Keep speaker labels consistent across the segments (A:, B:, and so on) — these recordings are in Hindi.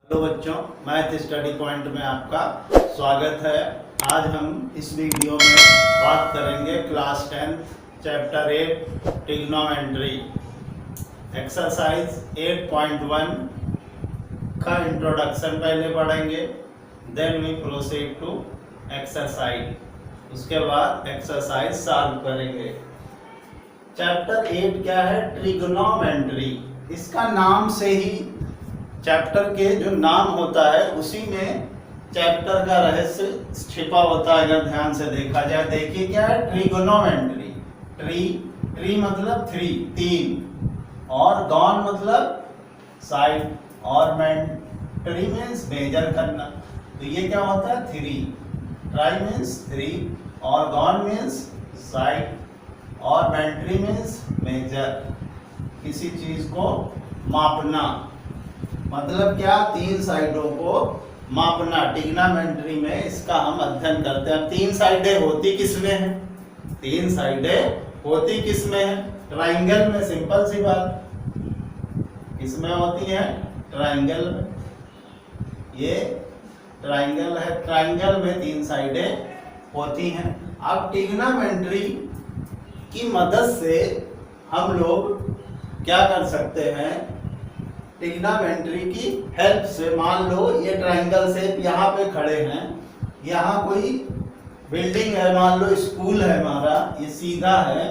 A: हेलो बच्चों, मैथ स्टडी पॉइंट में आपका स्वागत है। आज हम इस वीडियो में बात करेंगे क्लास 10 चैप्टर 8 ट्रिग्नोमेट्री एक्सरसाइज 8.1 का इंट्रोडक्शन पहले पढ़ेंगे, then we proceed to exercise. उसके बाद एक्सरसाइज सॉल्व करेंगे। चैप्टर 8 क्या है? ट्रिग्नोमेट्री। इसका नाम से ही चैप्टर के जो नाम होता है उसी में चैप्टर का रहस्य छिपा होता है। अगर ध्यान से देखा जाए, देखिए क्या है? ट्रिगोनोमेट्री। ट्री मतलब थ्री, तीन, और गॉन मतलब साइड, और मेंट्री मीन्स मेजर करना। तो ये क्या होता है? थ्री। ट्राई मीन्स थ्री, और गॉन मीन्स साइड, और मेंट्री मीन्स मेजर, किसी चीज को मापना। मतलब क्या? तीन साइडों को मापना। ट्रिग्नोमेट्री में इसका हम अध्ययन करते हैं। तीन साइडें होती किसमें हैं? तीन साइडें होती किसमें हैं? ट्राइंगल में। सिंपल सी बात, किसमें होती है? ट्राइंगल में। ये ट्राइंगल है, ट्राइंगल में तीन साइडें होती हैं। अब ट्रिग्नोमेट्री की मदद से हम लोग क्या कर सकते हैं? ट्रिग्नोमेट्री की हेल्प से, मान लो ये ट्राइंगल से यहाँ पे खड़े हैं, यहाँ कोई बिल्डिंग है, मान लो स्कूल है हमारा, ये सीधा है,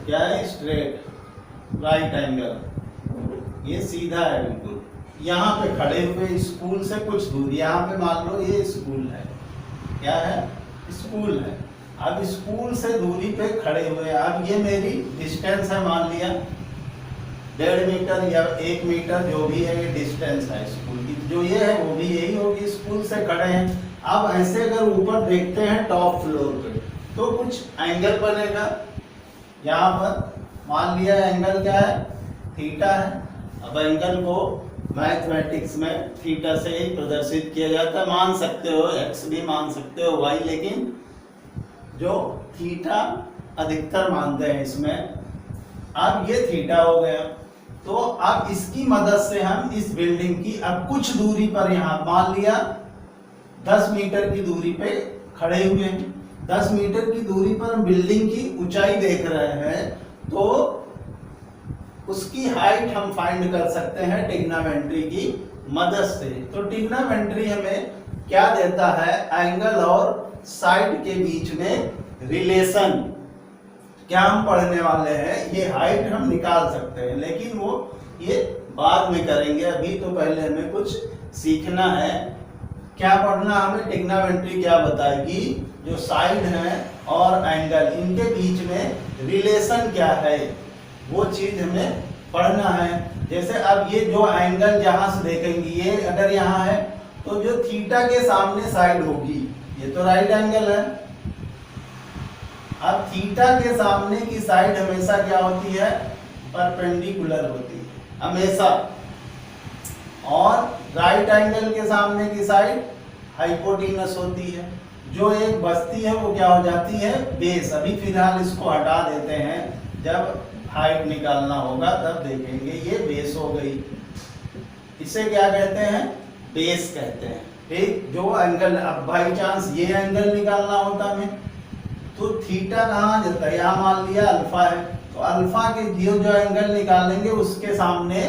A: क्या है? स्ट्रेट राइट एंगल, ये सीधा है बिल्कुल। यहाँ पे खड़े हुए स्कूल से कुछ दूर, यहाँ पे मान लो ये स्कूल है, क्या है? स्कूल है। अब स्कूल से दूरी पे खड़े हुए, अब ये मेरी डिस्टेंस है, मान लिया 1.5 मीटर या 1 मीटर, जो भी है ये डिस्टेंस है स्कूल की। जो ये है वो भी यही होगी, स्कूल से खड़े हैं। अब ऐसे अगर ऊपर देखते हैं टॉप फ्लोर पे, तो कुछ एंगल बनेगा। यहाँ पर मान लिया एंगल क्या है? थीटा है। अब एंगल को मैथमेटिक्स में थीटा से ही प्रदर्शित किया जाता है। मान सकते हो एक्स भी मान सकते हो वाई, लेकिन जो थीटा अधिकतर मानते हैं इसमें। अब ये थीटा हो गया, तो अब इसकी मदद से हम इस बिल्डिंग की अब कुछ दूरी पर, यहाँ मान लिया 10 मीटर की दूरी पे खड़े हुए हैं, 10 मीटर की दूरी पर हम बिल्डिंग की ऊंचाई देख रहे हैं, तो उसकी हाइट हम फाइंड कर सकते हैं ट्रिग्नोमेट्री की मदद से। तो ट्रिग्नोमेट्री हमें क्या देता है? एंगल और साइड के बीच में रिलेशन। क्या हम पढ़ने वाले हैं? ये हाइट हम निकाल सकते हैं, लेकिन वो ये बाद में करेंगे। अभी तो पहले हमें कुछ सीखना है। क्या पढ़ना हमें? ट्रिग्नोमेट्री क्या बताएगी? जो साइड है और एंगल, इनके बीच में रिलेशन क्या है, वो चीज हमें पढ़ना है। जैसे अब ये जो एंगल जहां से देखेंगे, ये अगर यहाँ है तो जो थीटा के सामने साइड होगी, ये तो राइट एंगल है। अब थीटा के सामने की साइड हमेशा क्या होती है? परपेंडिकुलर होती है हमेशा। और राइट एंगल के सामने की साइड हाइपोटेनस होती है। जो एक बचती है वो क्या हो जाती है? बेस। अभी फिलहाल इसको हटा देते हैं, जब हाइट निकालना होगा तब देखेंगे। ये बेस हो गई, इसे क्या कहते हैं? बेस कहते हैं। ठीक, जो एंगल, अब बाई चांस ये एंगल निकालना होता हमें, तो थीटा कहाँ जाता है? यहाँ मान लिया अल्फा है, तो अल्फा के जो एंगल निकालेंगे उसके सामने,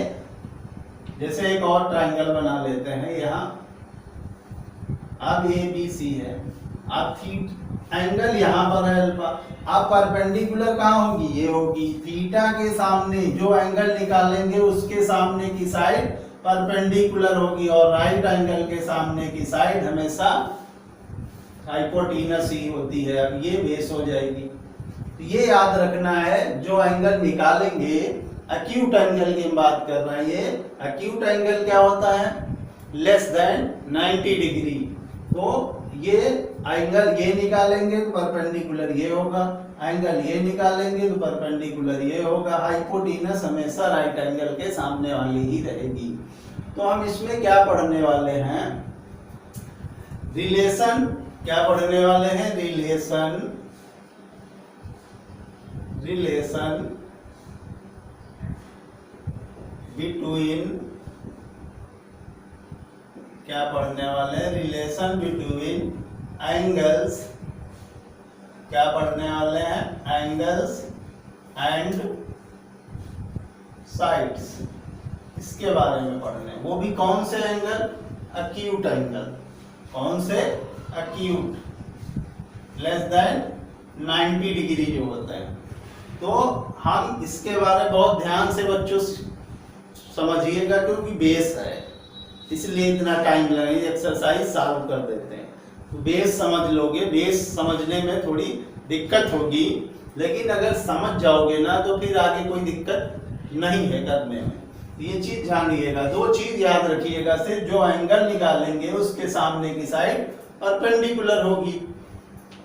A: जैसे एक और ट्रायंगल बना लेते हैं यहाँ, अब ए बी सी है, अब एंगल यहाँ पर है अल्फा। अब परपेंडिकुलर कहाँ होगी? ये होगी। थीटा के सामने जो एंगल निकालेंगे उसके सामने की साइड परपेंडिकुलर होगी, और राइट एंगल के सामने की साइड हमेशा हाइपोटेनस ही होती है। अब ये बेस हो जाएगी। तो ये याद रखना है, जो एंगल निकालेंगे, एक्यूट एंगल की बात कर रहे हैं। ये एक्यूट एंगल क्या होता है? Less than 90 degree. तो ये एंगल ये निकालेंगे तो परपेंडिकुलर ये होगा, एंगल ये निकालेंगे तो परपेंडिकुलर ये होगा। हाइपोटेनस हमेशा राइट एंगल के सामने वाली ही रहेगी। तो हम इसमें क्या पढ़ने वाले हैं? रिलेशन। क्या पढ़ने वाले हैं? रिलेशन बिटवीन क्या पढ़ने वाले हैं? Relation between angles. क्या पढ़ने वाले हैं? एंगल्स एंड साइड्स, इसके बारे में पढ़ने। वो भी कौन से एंगल? Acute angle. कौन से? एक्यूट, लेस देन 90 डिग्री जो होते हैं। तो हम इसके बारे में बहुत ध्यान से बच्चों समझिएगा, क्योंकि बेस है, इसलिए इतना टाइम लगेगा। एक्सरसाइज सॉल्व कर देते हैं तो बेस समझ लोगे। बेस समझने में थोड़ी दिक्कत होगी, लेकिन अगर समझ जाओगे ना तो फिर आगे कोई दिक्कत नहीं है करने में। ये चीज ध्यान। दो चीज याद रखिएगा, सिर्फ जो एंगल निकालेंगे उसके सामने की साइड परपेंडिकुलर होगी,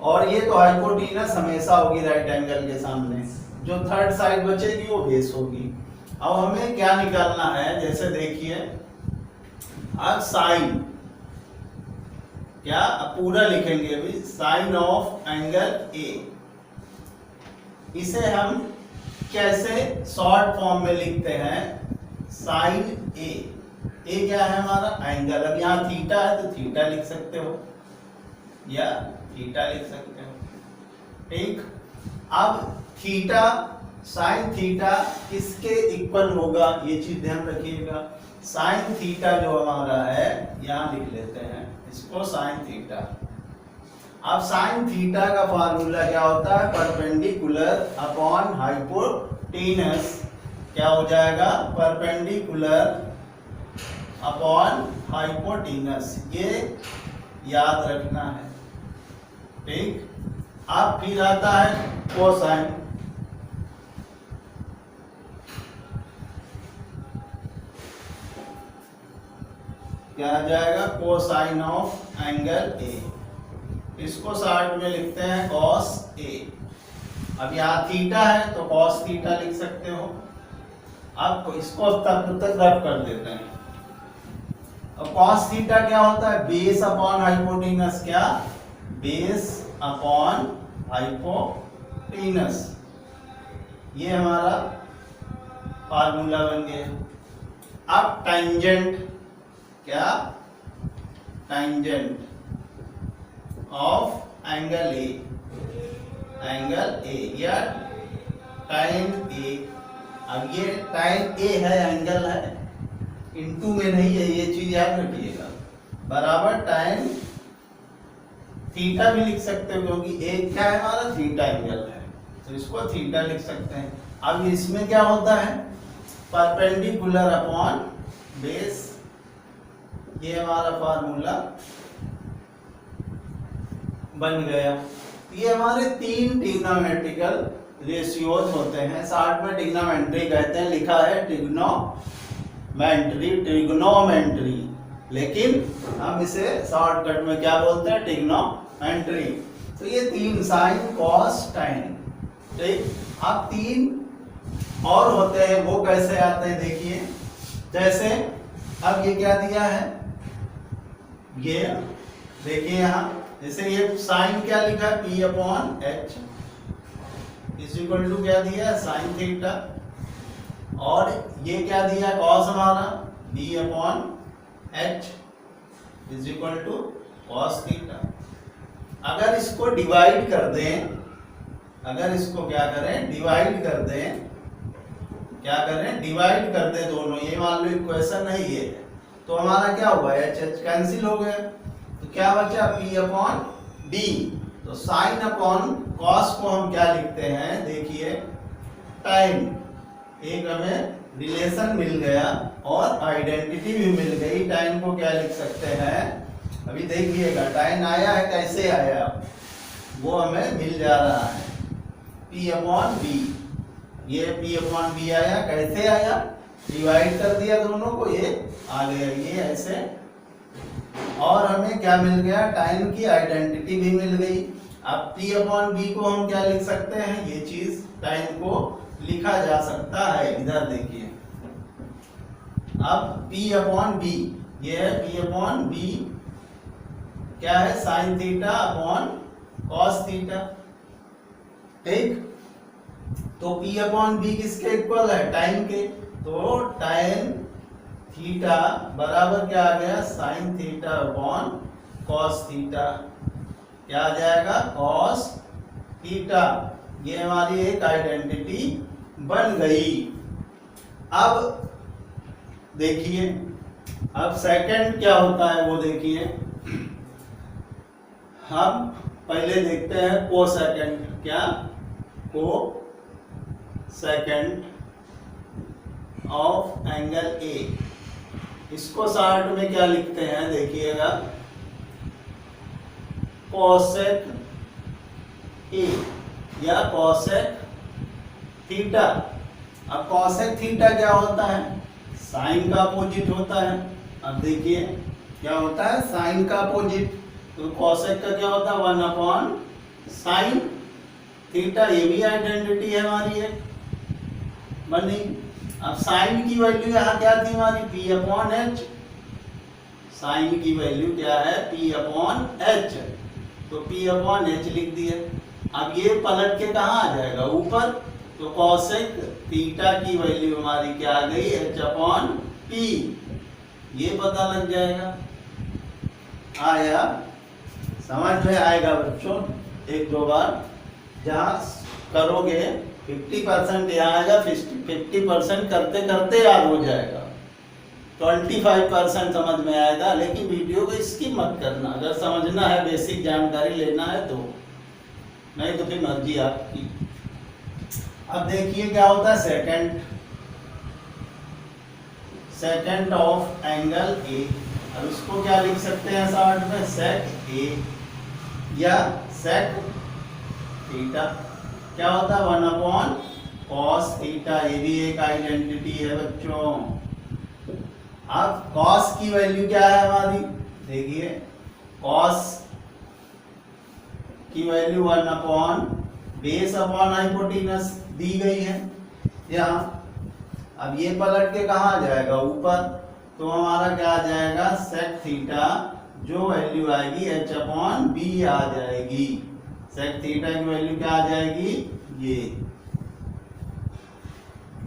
A: और ये तो हाइपोटेनस हमेशा होगी राइट एंगल के सामने। जो थर्ड साइड बचेगी वो बेस होगी। अब हमें क्या निकालना है? जैसे देखिए, अब साइन, क्या पूरा लिखेंगे अभी, साइन ऑफ एंगल ए। इसे हम कैसे शॉर्ट फॉर्म में लिखते हैं? साइन ए। ए क्या है हमारा? एंगल। अब यहाँ थीटा है तो थीटा लिख सकते हो, या थीटा लिख सकते हो, ठीक। अब थीटा, साइन थीटा किसके इक्वल होगा? ये चीज ध्यान रखिएगा। साइन थीटा जो हमारा है, यहाँ लिख लेते हैं इसको, साइन थीटा। अब साइन थीटा का फार्मूला क्या होता है? Perpendicular upon hypotenuse. क्या हो जाएगा? Perpendicular upon hypotenuse. ये याद रखना है, ठीक। अब फिर आता है कोसाइन। क्या आ जाएगा? कोसाइन ऑफ एंगल ए। इसको शॉर्ट में लिखते हैं कॉस ए। अब यहाँ थीटा है तो कॉस थीटा लिख सकते हो। अब इसको तक रब कर देते हैं। अब कॉस थीटा क्या होता है? Base upon hypotenuse. क्या? Base upon hypotenuse. ये हमारा फार्मूला बन गया। अब टेंजेंट, क्या? Tangent of angle A, angle A या टाइन ए। अब ये टाइन ए है, एंगल है, इनटू में नहीं है, ये चीज याद रखिएगा। बराबर टाइन थीटा भी लिख सकते हो, क्योंकि ए क्या है हमारा? थीटा एंगल है, तो इसको थीटा लिख सकते हैं। अब इसमें क्या होता है? Perpendicular upon base. ये हमारा फार्मूला बन गया। ये हमारे तीन ट्रिग्नोमेट्रिकल रेशियोज होते हैं, शॉर्ट में ट्रिग्नोमेट्री कहते हैं। लिखा है ट्रिग्नोमेट्री, ट्रिग्नोमेट्री, लेकिन हम इसे शॉर्टकट में क्या बोलते हैं? ट्रिग्नोमेट्री। तो ये तीन, साइन कॉस टाइन, ठीक। अब तीन और होते हैं, वो कैसे आते हैं देखिए। जैसे अब ये क्या दिया है? ये देखिए यहाँ, जैसे ये साइन क्या लिखा है? P upon h is equal to क्या दिया है? Sine theta. और ये क्या दिया है? कॉस हमारा B upon h is equal to cos theta. अगर इसको डिवाइड कर दें, अगर इसको क्या करें? डिवाइड कर दें। क्या करें? डिवाइड कर दें दोनों। ये मान लो इक्वेशन है ये, तो हमारा क्या हुआ? एच एच कैंसिल हो गया, तो क्या बचा? P upon D। तो साइन अपॉन कॉस को हम क्या लिखते हैं? देखिए, टाइम। एक हमें रिलेशन मिल गया और आइडेंटिटी भी मिल गई। टाइम को क्या लिख सकते हैं? अभी देखिएगा, टाइम आया है, कैसे आया वो हमें मिल जा रहा है। P अपॉन B, ये P अपॉन B आया, कैसे आया? डिवाइड कर दिया दोनों को, ये आ गया, ये ऐसे। और हमें क्या मिल गया? टाइम की आइडेंटिटी भी मिल गई। अब P अपॉन B को हम क्या लिख सकते हैं? ये चीज टाइम को लिखा जा सकता है। इधर देखिए, अब P अपॉन B, ये है P अपॉन B, क्या है? Sine theta upon cos theta, ठीक। तो P अपॉन B किसके इक्वल है? टाइम के। तो टाइम थीटा बराबर क्या आ गया, sine theta upon cos theta. क्या आ जाएगा, कॉस थीटा। ये हमारी एक आइडेंटिटी बन गई। अब देखिए, अब सेकंड क्या होता है वो देखिए। हम पहले देखते हैं को सेकंड। क्या, को सेकंड ऑफ एंगल ए। इसको शॉर्ट में क्या लिखते हैं देखिएगा, कोसेक ए या कोसेक थीटा। अब कोसेक थीटा क्या होता है, साइन का अपोजिट होता है। अब देखिए क्या होता है, साइन का अपोजिट। तो कोसेक का क्या होता है, 1 अपॉन साइन थीटा। ये भी आइडेंटिटी है हमारी एक बनी। अब साइन की वैल्यू यहाँ क्या थी हमारी, p अपॉन एच। साइन की वैल्यू क्या है, p अपॉन एच। तो p अपॉन एच लिख दिए। अब ये पलट के कहाँ आ जाएगा, ऊपर। तो कोसेक थीटा की वैल्यू हमारी क्या आ गई, h अपॉन p। ये पता लग जाएगा। आया, समझ में आएगा बच्चों। एक दो बार जहाँ करोगे 50% यहाँ आएगा, 50% करते करते याद हो जाएगा। 25% समझ में आएगा। लेकिन वीडियो को स्किप मत करना, अगर समझना है, बेसिक जानकारी लेना है तो, नहीं तो फिर मर्जी आपकी। अब देखिए क्या होता है, सेकंड ऑफ एंगल ए। और उसको क्या लिख सकते हैं शॉर्ट में, सेक ए या सेक थीटा। क्या होता है, 1 अपॉन कॉस थीटा। ये भी एक आइडेंटिटी है बच्चों। अब कॉस की वैल्यू क्या है हमारी, देखिए कॉस की value 1 upon base upon hypotenuse दी गई है यहाँ। अब ये पलट के कहाँ आ जाएगा, ऊपर। तो हमारा क्या आ जाएगा, सेक थीटा, जो वैल्यू आएगी h अपॉन बी आ जाएगी। सेक थीटा की वैल्यू क्या आ जाएगी, ये।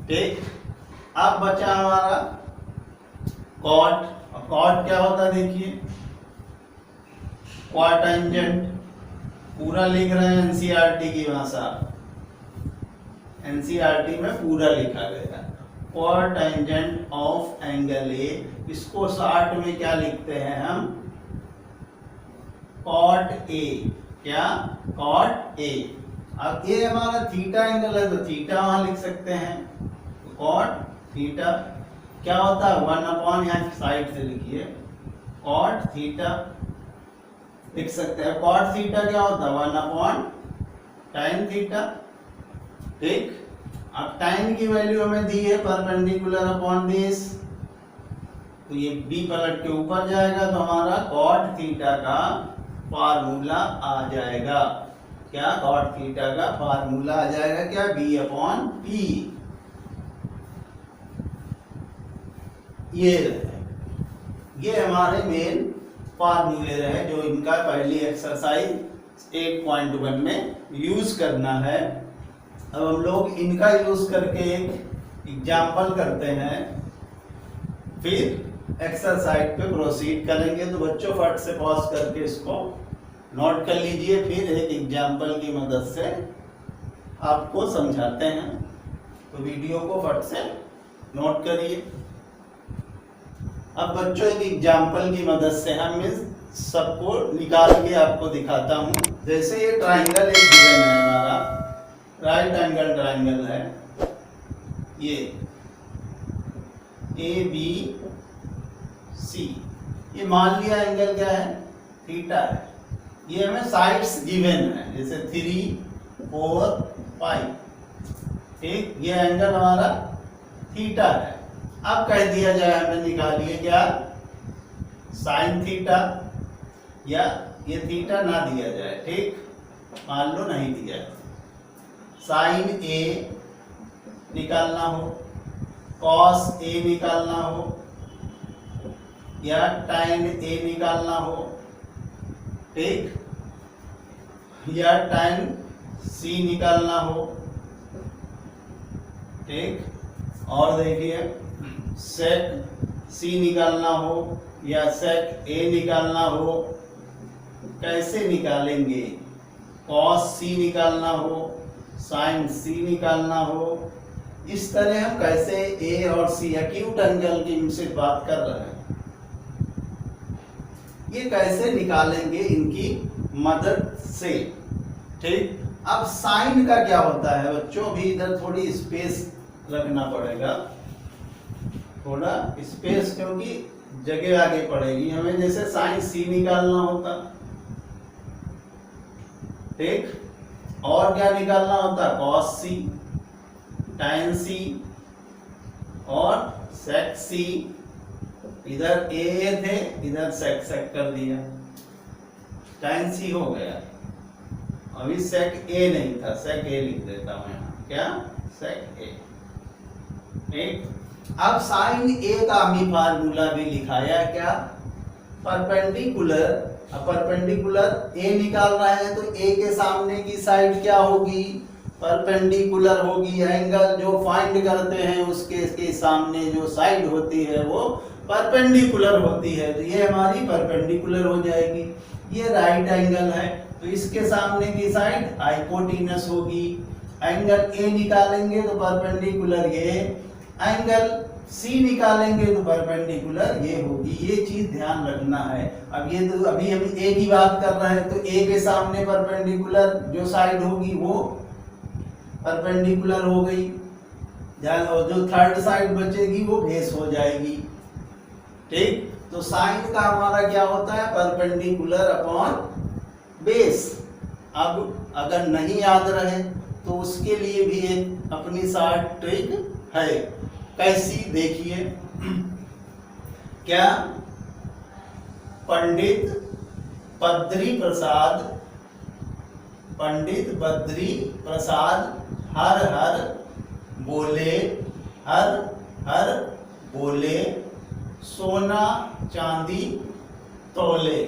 A: ठीक। अब बचा हमारा कॉट। कॉट क्या होता है देखिए, क्वाटेंजेंट। पूरा लिख रहे हैं एनसीईआरटी की भाषा, एनसीईआरटी में पूरा लिखा गया। क्वाटेंजेंट ऑफ एंगल ए, इसको शॉर्ट में क्या लिखते हैं हम, कॉट ए। क्या, कॉट ए। अब ये हमारा थीटा एंगल है तो थीटा वहां लिख सकते हैं, कॉट थीटा। क्या होता है, 1 अपॉन, यहाँ साइड से लिखिए, कॉट थीटा लिख सकते हैं। कॉट थीटा क्या होता है, 1 अपॉन टाइन थीटा। ठीक। अब टाइन की वैल्यू हमें दी है परपेंडिकुलर अपॉन बेस, तो ये b पलट के ऊपर जाएगा। तो हमारा कॉट थीटा का फार्मूला आ जाएगा। क्या, कॉट थीटा का फार्मूला आ जाएगा क्या, b अपॉन p। ये हमारे मेन फार्मूले रहे जो इनका पहली एक्सरसाइज 8.1 में यूज करना है। अब हम लोग इनका यूज करके एक एग्जाम्पल करते हैं, फिर एक्सरसाइज पे प्रोसीड करेंगे। तो बच्चों फट से पॉज करके इसको नोट कर लीजिए, फिर एक एग्जाम्पल की मदद से आपको समझाते हैं। तो वीडियो को फट से नोट करिए। अब बच्चों एक एग्जाम्पल की मदद से हम इस सबको निकाल के आपको दिखाता हूँ। जैसे ये ट्राइंगल एक गिवन है हमारा, राइट एंगल ट्राइंगल है ये, ए बी सी। ये मान लिया एंगल क्या है, थीटा है। ये हमें साइड्स गिवन है, जैसे 3, 4, 5। ठीक। ये एंगल हमारा थीटा है। अब कह दिया जाए हमें निकालिए क्या, साइन थीटा, या ये थीटा ना दिया जाए। ठीक, मान लो नहीं दिया, साइन ए निकालना हो, कॉस ए निकालना हो, या टाइन ए निकालना हो। ठीक, या टाइन सी निकालना हो। ठीक। और देखिए सेक सी निकालना हो या सेक ए निकालना हो, कैसे निकालेंगे? कॉस सी निकालना हो, साइन सी निकालना हो, इस तरह हम कैसे ए और सी एक्यूट एंगल की इनसे बात कर रहे हैं, ये कैसे निकालेंगे इनकी मदद से। ठीक, अब साइन का क्या होता है बच्चों, भी इधर थोड़ी स्पेस रखना पड़ेगा, थोड़ा स्पेस, क्योंकि जगह आगे पड़ेगी हमें। जैसे साइन सी निकालना होता, ठीक, और क्या निकालना होता, कॉस सी, टाइन सी और सेक सी। इधर ए थे, इधर सेक सेक कर दिया, टाइन सी हो गया। अभी सेक ए नहीं था, सेक ए लिख देता हूं यहाँ, क्या, सेक ए। ठीक, अब साइन ए का हमने फार्मूला भी लिखाया, क्या, परपेंडिकुलर। अब परपेंडिकुलर ए निकाल रहे हैं तो ए के सामने की साइड क्या होगी, परपेंडिकुलर होगी। एंगल जो फाइंड करते हैं उसके के सामने जो साइड होती है वो परपेंडिकुलर होती है, तो ये हमारी परपेंडिकुलर हो जाएगी। ये राइट एंगल है तो इसके सामने की साइड हाइपोटेनस होगी। एंगल ए निकालेंगे तो परपेंडिकुलर ये, एंगल सी निकालेंगे तो परपेंडिकुलर ये होगी। ये चीज ध्यान रखना है। अब ये तो अभी हम ए की बात कर रहे हैं तो ए के सामने परपेंडिकुलर जो साइड होगी वो परपेंडिकुलर हो गई, और जो थर्ड साइड बचेगी वो बेस हो जाएगी। ठीक, तो साइन का हमारा क्या होता है, परपेंडिकुलर अपॉन बेस। अब अगर नहीं याद रहे तो उसके लिए भी एक अपनी शॉर्ट ट्रिक है, कैसी देखिए। क्या, पंडित बद्री प्रसाद हर हर बोले सोना चांदी तोले।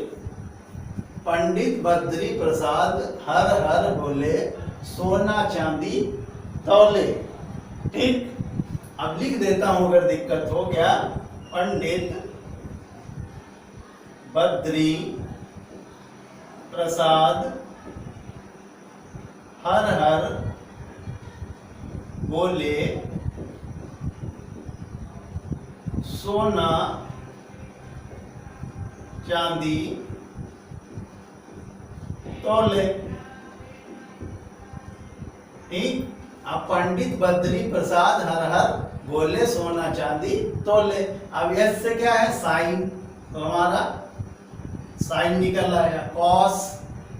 A: पंडित बद्री प्रसाद हर हर बोले सोना चांदी तौले। ठीक, अब लिख देता हूं अगर दिक्कत हो। क्या, पंडित बद्री प्रसाद हर हर बोले सोना चांदी तौले। ठीक, अब पंडित बद्री प्रसाद हर हर बोले सोना चांदी तौले। अब एस से क्या है, साइन, तो हमारा साइन निकल आया। Cos,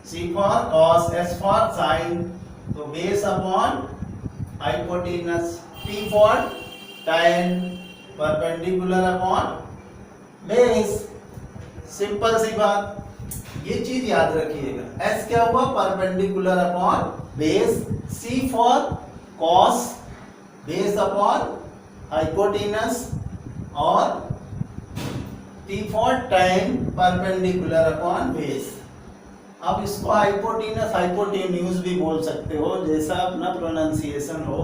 A: C for cos, S for sine, तो base upon hypotenuse. T for tan, perpendicular upon base. Simple सी बात, ये चीज याद रखिएगा। एस क्या हुआ, perpendicular upon base. C for cos, base upon hypotenuse, और T for tan, perpendicular upon base. अब इसको हाइपोटेन्यूज भी बोल सकते हो, जैसा अपना प्रोनाउंसिएशन हो।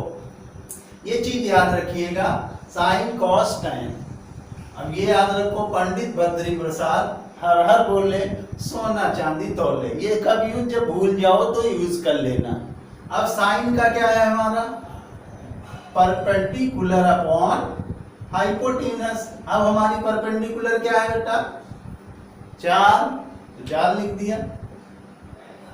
A: ये चीज याद रखिएगा, साइन कॉस टाइन। अब ये याद रखो, पंडित बद्री प्रसाद हर हर बोले सोना चांदी तौले। ये कब यूज, जब भूल जाओ तो यूज कर लेना। अब साइन का क्या है हमारा, परपेंडिकुलर अपॉन हाइपोटेनस। अब हमारी परपेंडिकुलर क्या है बेटा, 4, तो 4 लिख दिया,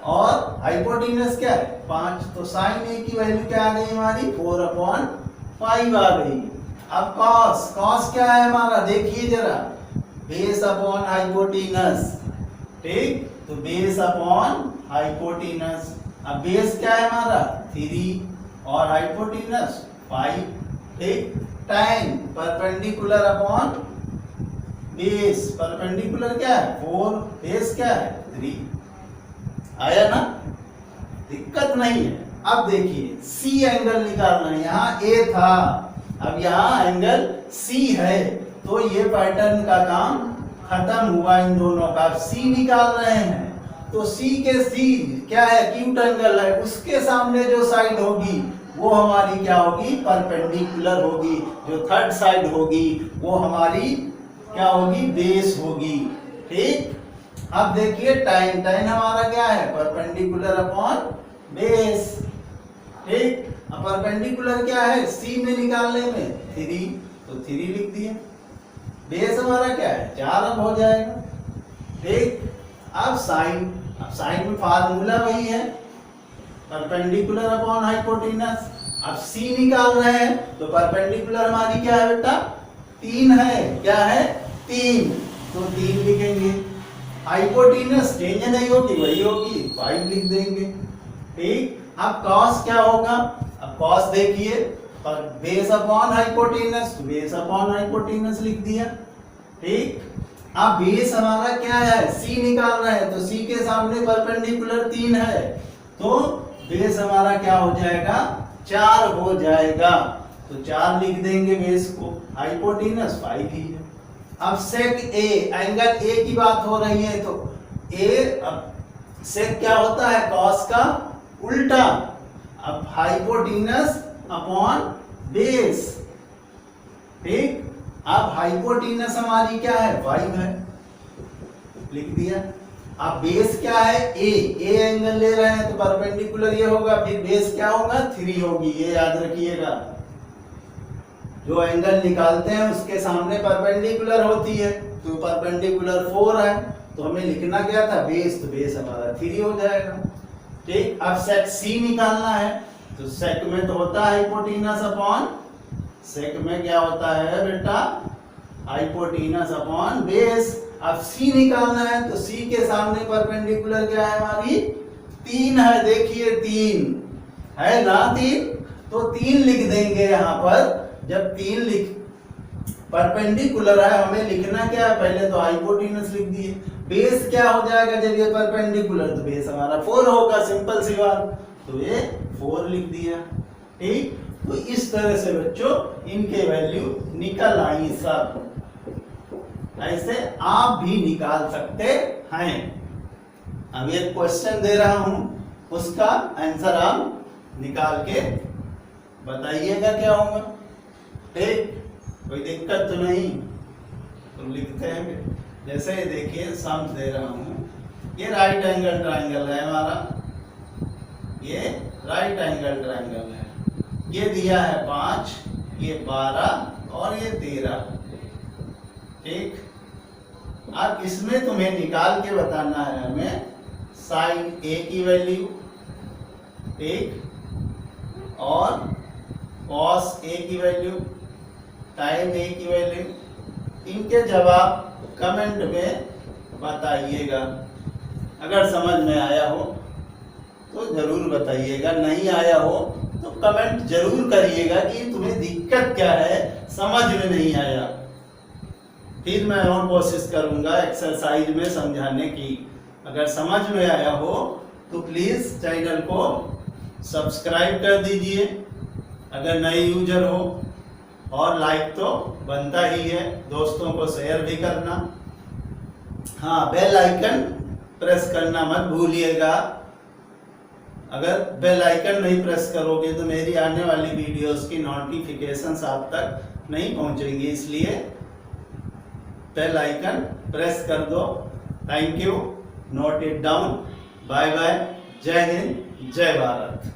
A: और हाइपोटेनस क्या है, 5, तो साइन ए की वैल्यू क्या आ गई हमारी, 4/5 आ गई। अब कॉस, कॉस क्या है हमारा, देखिए जरा, बेस अपॉन हाइपोटेनस। ठीक, तो बेस अपॉन हाइपोटेनस। अब बेस क्या है हमारा 3 और हाइपोटेनस 5। ठीक, टाइन, परपेंडिकुलर अपॉन बेस। परपेंडिकुलर क्या है 4, बेस क्या है 3। आया ना, दिक्कत नहीं है। अब देखिए सी एंगल निकालना है, यहाँ ए था, अब यहाँ एंगल सी है, तो ये पैटर्न का काम खत्म हुआ इन दोनों का। सी निकाल रहे हैं तो सी के सी क्या है, एक्यूट एंगल है, उसके सामने जो साइड होगी वो हमारी क्या होगी, परपेंडिकुलर होगी। जो थर्ड साइड होगी वो हमारी क्या होगी, बेस होगी। ठीक, अब देखिए tan हमारा क्या है, परपेंडिकुलर अपॉन बेस। ठीक, अब परपेंडिकुलर क्या है, सी में निकालने में 3, तो 3 लिख दिया। बेस हमारा क्या है 4, अब हो जाएगा। ठीक, अब साइन में फार्मूला वही है, परपेंडिकुलर अपॉन हाइपोटेनस। अब सी निकाल रहे हैं तो परपेंडिकुलर हमारी क्या है बेटा, 3 है। क्या है, 3, तो 3 लिखेंगे। हाइपोटेनस चेंज नहीं होगी, वही होगी, 5 लिख देंगे। ठीक, अब कॉस क्या होगा, अब कॉस देखिए, पर base upon hypotenuse, base upon hypotenuse लिख दिया। ठीक, अब बेस हमारा क्या है, सी निकाल रहे हैं तो सी के सामने परपेंडिकुलर 3 है, तो बेस हमारा क्या हो जाएगा, 4 हो जाएगा। तो 4 लिख देंगे बेस को, हाइपोटेनस 5 ही है। अब सेक ए, एंगल ए की बात हो रही है तो ए, अब सेक क्या होता है, कॉस का उल्टा। अब हाइपोटेनस अपॉन बेस। ठीक, अब हाइपोटेनस हमारी क्या है, 5 है, लिख दिया। अब बेस क्या है, ए एंगल ले रहे हैं तो परपेंडिकुलर ये होगा, फिर बेस क्या होगा, 3 होगी, ये याद रखिएगा। जो एंगल निकालते हैं उसके सामने परपेंडिकुलर होती है, तो परपेंडिकुलर 4 है, तो हमें लिखना क्या था, बेस, तो बेस हमारा 3 हो जाएगा। ठीक, अब सेक सी निकालना है तो सेक में तो होता है हाइपोटेनस अपॉन, सेक में क्या होता है बेटा, हाइपोटेनस अपॉन बेस। अब सी निकालना है तो सी के सामने परपेंडिकुलर क्या है हमारी, 3 है। देखिए 3 है ना, 3, तो 3 लिख देंगे यहाँ पर। जब 3 लिख परपेंडिकुलर है, हमें लिखना क्या है, पहले तो हाइपोटेनस लिख दिए। बेस क्या हो जाएगा जब ये परपेंडिकुलर, तो बेस हमारा 4 होगा, सिंपल सी बात, तो ये 4 लिख दिया। ठीक, तो इस तरह से बच्चों इनके वैल्यू निकल आई सब। ऐसे आप भी निकाल सकते हैं। अब एक क्वेश्चन दे रहा हूं, उसका आंसर आप निकाल के बताइएगा क्या होगा। ठीक, कोई दिक्कत तो नहीं, तो लिखते हैं। जैसे देखिए सम दे रहा हूं, ये राइट एंगल ट्रायंगल है हमारा, ये राइट एंगल ट्रायंगल है। ये दिया है 5, ये 12 और ये 13। ठीक, अब इसमें तुम्हें निकाल के बताना है हमें साइन ए की वैल्यू, ठीक, और कॉस ए की वैल्यू, टाइम ए की वैल्यू। इनके जवाब कमेंट में बताइएगा। अगर समझ में आया हो तो जरूर बताइएगा, नहीं आया हो तो कमेंट जरूर करिएगा कि तुम्हें दिक्कत क्या है, समझ में नहीं आया। फिर मैं और कोशिश करूंगा एक्सरसाइज में समझाने की। अगर समझ में आया हो तो प्लीज़ चैनल को सब्सक्राइब कर दीजिए अगर नए यूजर हो, और लाइक तो बनता ही है, दोस्तों को शेयर भी करना। हाँ, बेल आइकन प्रेस करना मत भूलिएगा। अगर बेल आइकन नहीं प्रेस करोगे तो मेरी आने वाली वीडियोस की नोटिफिकेशंस आप तक नहीं पहुंचेंगी, इसलिए बेल आइकन प्रेस कर दो। Thank you, note it down. Bye bye, जय हिंद, जय भारत।